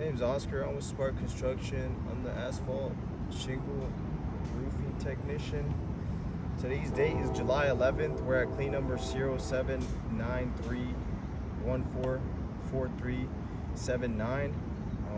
name's Oscar. I'm with Spark Construction. I'm the asphalt shingle roofing technician. Today's date is July 11th. We're at clean number 0793144379.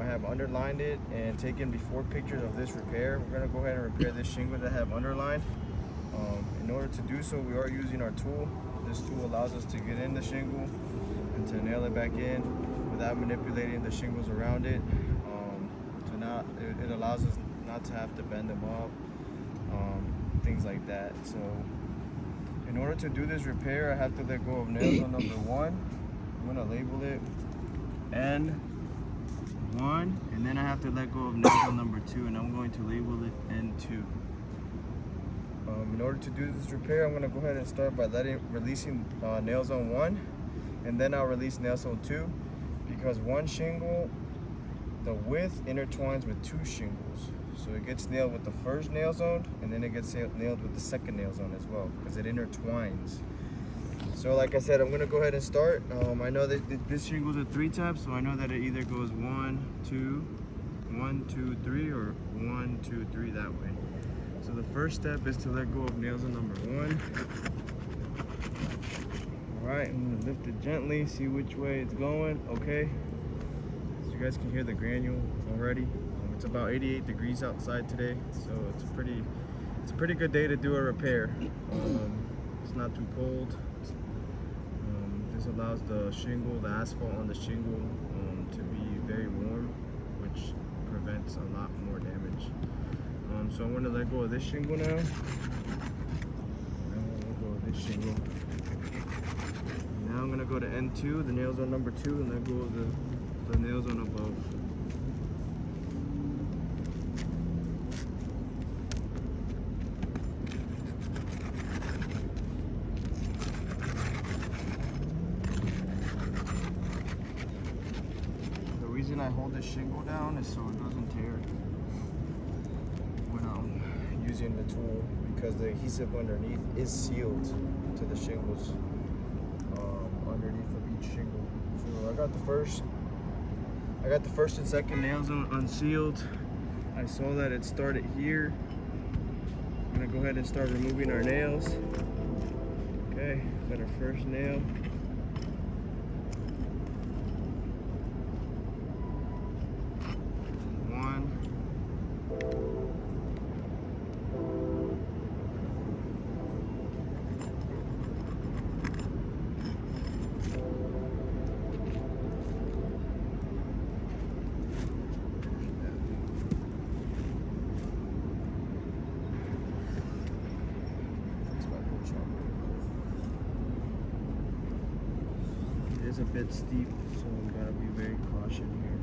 I have underlined it and taken before pictures of this repair. We're gonna go ahead and repair this shingle that I have underlined. In order to do so, we are using our tool. This tool allows us to get in the shingle and to nail it back in without manipulating the shingles around it. It allows us not to have to bend them up, things like that. So in order to do this repair, I have to let go of nails on number 1. I'm gonna label it N1, and then I have to let go of nails on number 2, and I'm going to label it N2. In order to do this repair, I'm going to go ahead and start by releasing nails on 1, and then I'll release nails on 2, because one shingle, the width intertwines with 2 shingles. So it gets nailed with the first nail zone, and then it gets nailed with the second nail zone as well, because it intertwines. So like I said, I'm going to go ahead and start. I know that this shingle's a 3 tap, so I know that it either goes 1, 2, 1, 2, 3, or 1, 2, 3 that way. So the first step is to let go of nails on number 1. Alright, I'm going to lift it gently, see which way it's going. Okay, so you guys can hear the granule already. It's about 88 degrees outside today, so it's a pretty good day to do a repair. It's not too cold. This allows the shingle, the asphalt on the shingle, to be very warm, which prevents a lot more damage. So I'm going to let go of this shingle now. I'm going to let go of this shingle. Now I'm going to go to N2, the nails on number 2, and let go of the nails on above. The reason I hold this shingle down is so it doesn't tear when I'm using the tool, because the adhesive underneath is sealed to the shingles underneath of each shingle. So I got the first and second nails unsealed. I saw that it started here. I'm gonna go ahead and start removing our nails. Okay, got our first nail. It is a bit steep, so we gotta be very cautious here.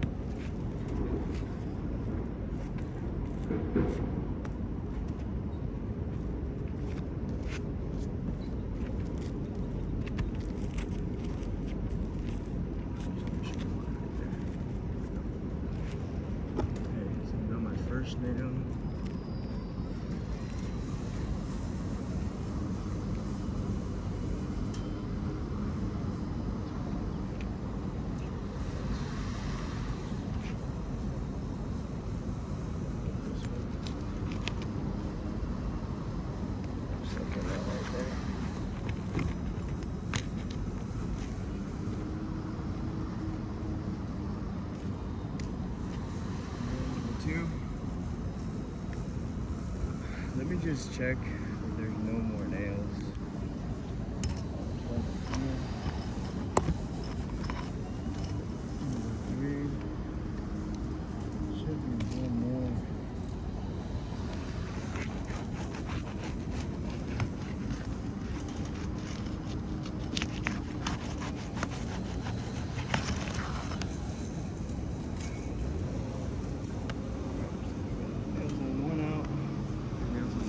Okay, so now my first nail. Let me just check if there's no more nails. Should be one more. Nails on 1 out. Nails on 2.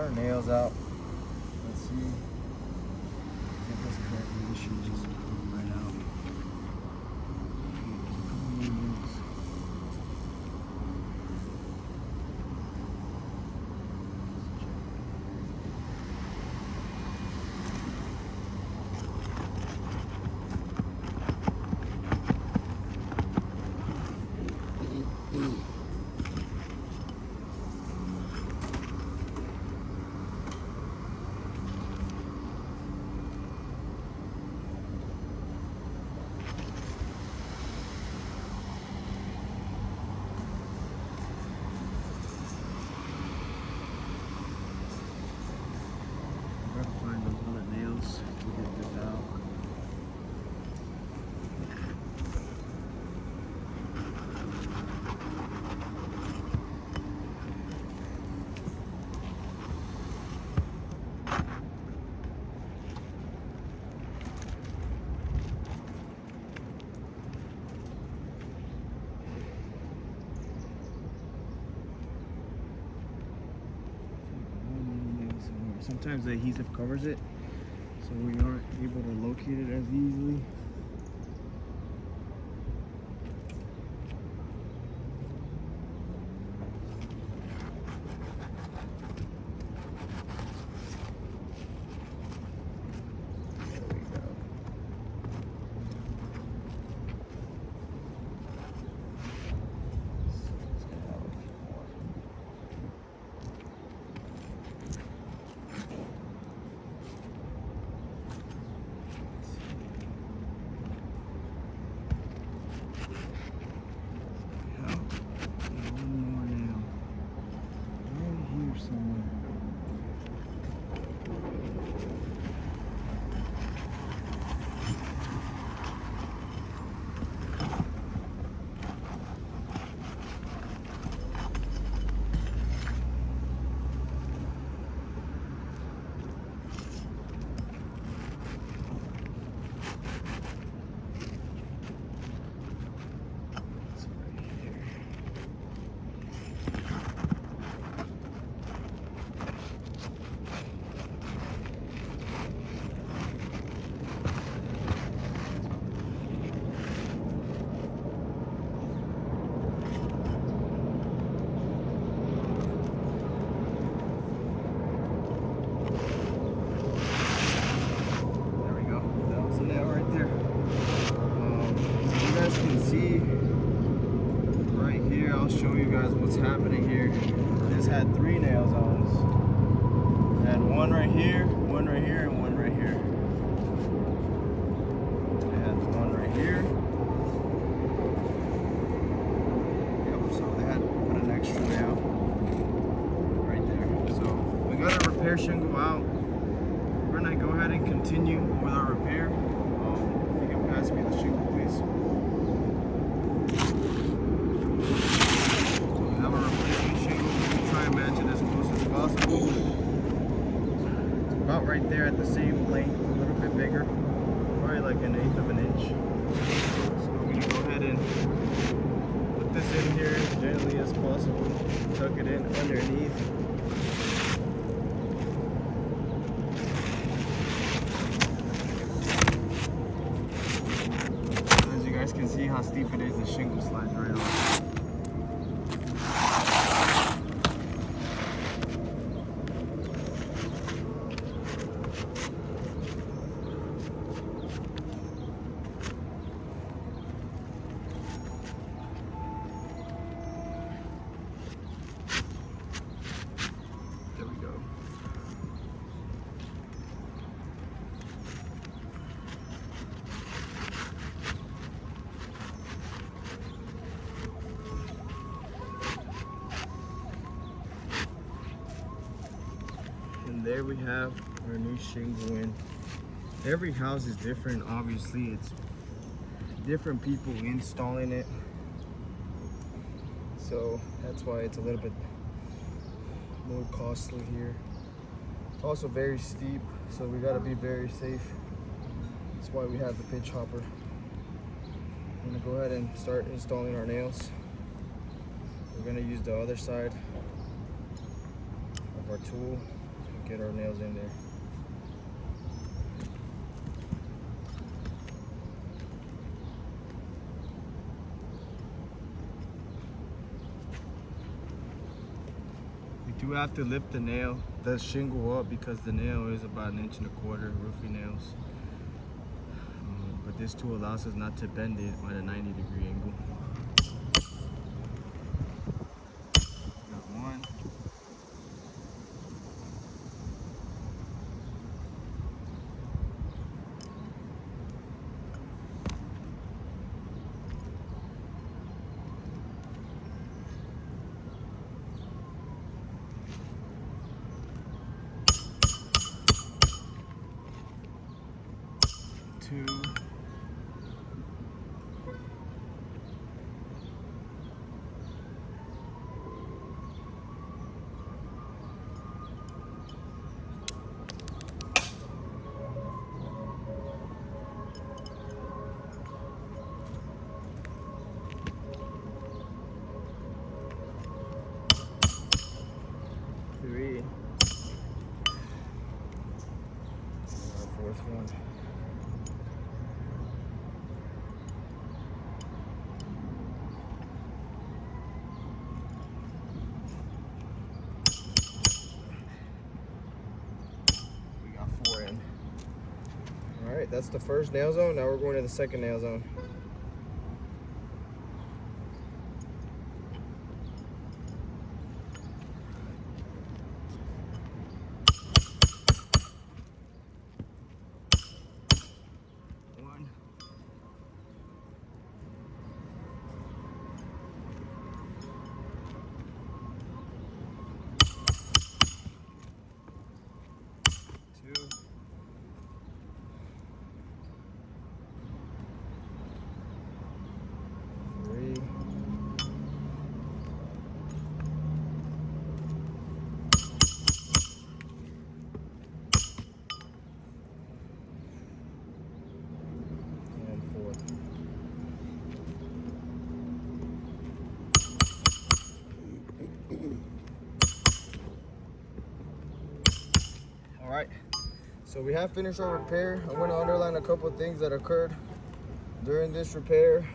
our nails out. Let's see. Get this correctly. This should just come right out. Find those little nails to get this out. Sometimes the adhesive covers it, so we aren't able to locate it as easily. There we go. Let's get out a few more. I'll show you guys what's happening here. This had 3 nail zones. It had one right here, and one right here. It had one right here. Yep, so they had to put an extra nail right there. So we got our repair shingle out. We're gonna go ahead and continue with our repair. If you can pass me the shingle, please. Possible. It's about right there at the same length, a little bit bigger, probably like 1/8 of an inch. So we're gonna go ahead and put this in here as gently as possible, tuck it in underneath. As you guys can see how steep it is, the shingle slides right off. And there we have our new shingle in. Every house is different, obviously. It's different people installing it. So that's why it's a little bit more costly here. It's also very steep, so we gotta be very safe. That's why we have the pitch hopper. I'm gonna go ahead and start installing our nails. We're gonna use the other side of our tool. get our nails in there. We do have to lift the shingle up because the nail is about 1.25 inches, roofing nails. But this tool allows us not to bend it at a 90-degree angle. Got one. Two. Three. Our fourth one. We got 4 in. All right, that's the first nail zone. Now we're going to the second nail zone. All right, so we have finished our repair. I'm going to underline a couple of things that occurred during this repair.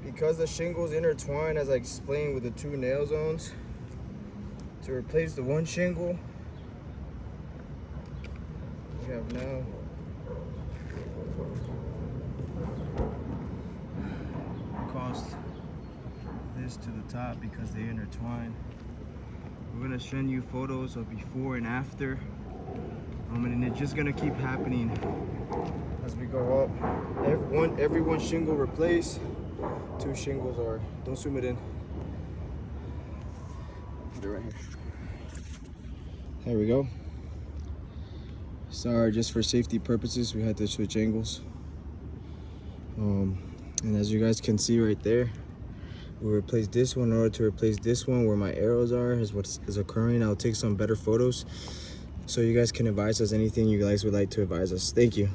Because the shingles intertwine, as I explained, with the 2 nail zones, to replace the one shingle, we have now crossed this to the top because they intertwine. We're gonna send you photos of before and after, and it's just gonna keep happening as we go up. Every one shingle replaced, 2 shingles are. Don't zoom it in. Put it right here. There we go. Sorry, just for safety purposes, we had to switch angles. And as you guys can see right there, we replaced this one in order to replace this one where my arrows are, is what is occurring. I'll take some better photos so you guys can advise us anything you guys would like to advise us. Thank you.